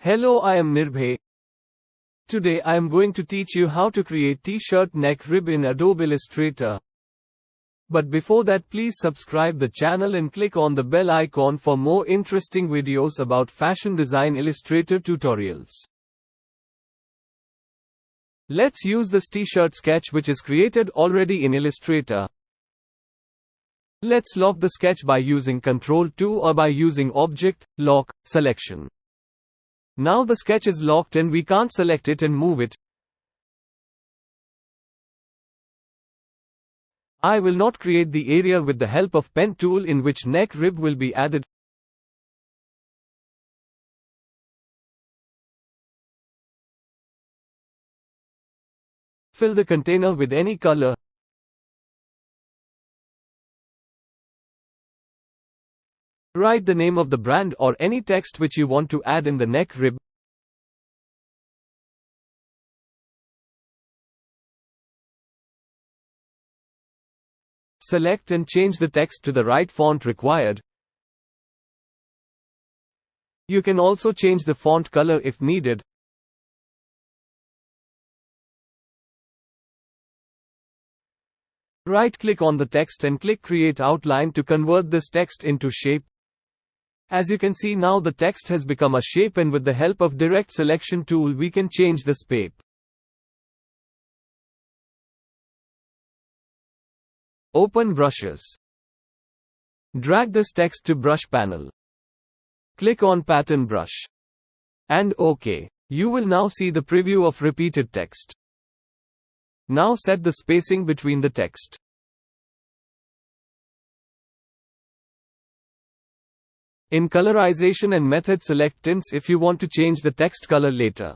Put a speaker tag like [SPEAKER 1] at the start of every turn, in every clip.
[SPEAKER 1] Hello, I am Nirbhay. Today I am going to teach you how to create t-shirt neck rib in Adobe Illustrator. But before that, please subscribe the channel and click on the bell icon for more interesting videos about fashion design Illustrator tutorials. Let's use this t-shirt sketch which is created already in Illustrator. Let's lock the sketch by using Ctrl 2 or by using Object, Lock, Selection. Now the sketch is locked and we can't select it and move it. I will not create the area with the help of pen tool in which neck rib will be added. Fill the container with any color. Write the name of the brand or any text which you want to add in the neck rib. Select and change the text to the right font required. You can also change the font color if needed. Right-click on the text and click Create Outline to convert this text into shape. As you can see now the text has become a shape, and with the help of Direct Selection tool we can change the shape. Open Brushes. Drag this text to Brush panel. Click on Pattern Brush. And OK. You will now see the preview of repeated text. Now set the spacing between the text. In colorization and method, select tints if you want to change the text color later.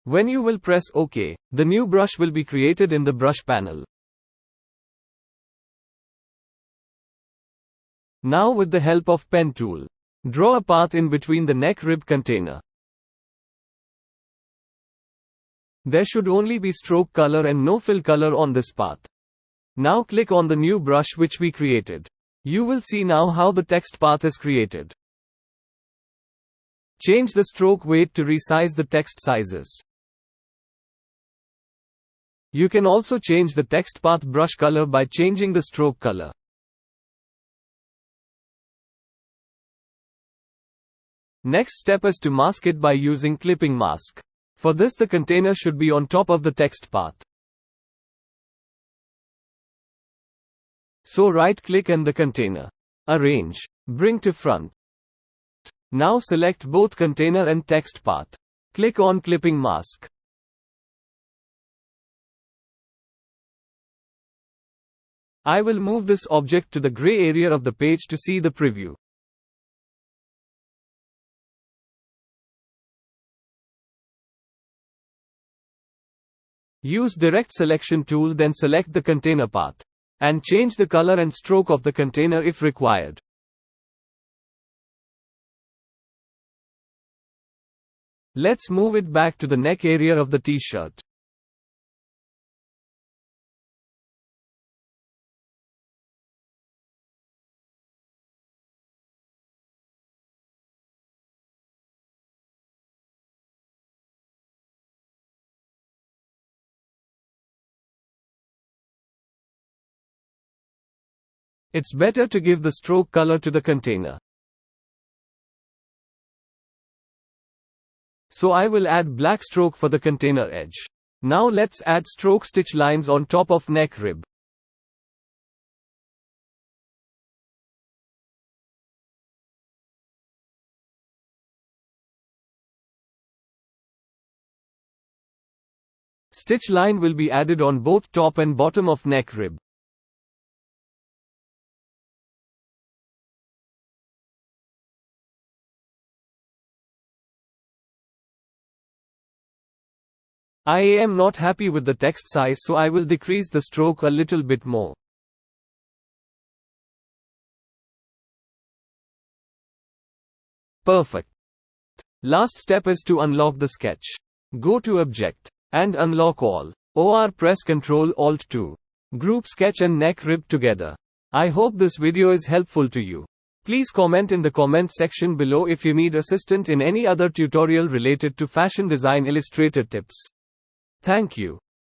[SPEAKER 1] When you will press OK, the new brush will be created in the brush panel. Now with the help of pen tool, draw a path in between the neck rib container. There should only be stroke color and no fill color on this path. Now click on the new brush which we created. You will see now how the text path is created. Change the stroke weight to resize the text sizes. You can also change the text path brush color by changing the stroke color. Next step is to mask it by using clipping mask. For this the container should be on top of the text path. So right-click and the container. Arrange. Bring to front. Now select both container and text path. Click on clipping mask. I will move this object to the gray area of the page to see the preview. Use Direct Selection tool, then select the container path. And change the color and stroke of the container if required. Let's move it back to the neck area of the t-shirt. It's better to give the stroke color to the container. So I will add black stroke for the container edge. Now let's add stroke stitch lines on top of neck rib. Stitch line will be added on both top and bottom of neck rib. I am not happy with the text size, so I will decrease the stroke a little bit more. Perfect. Last step is to unlock the sketch. Go to Object and Unlock All. Or press Ctrl Alt 2. Group sketch and neck rib together. I hope this video is helpful to you. Please comment in the comment section below if you need assistance in any other tutorial related to fashion design illustrator tips. Thank you.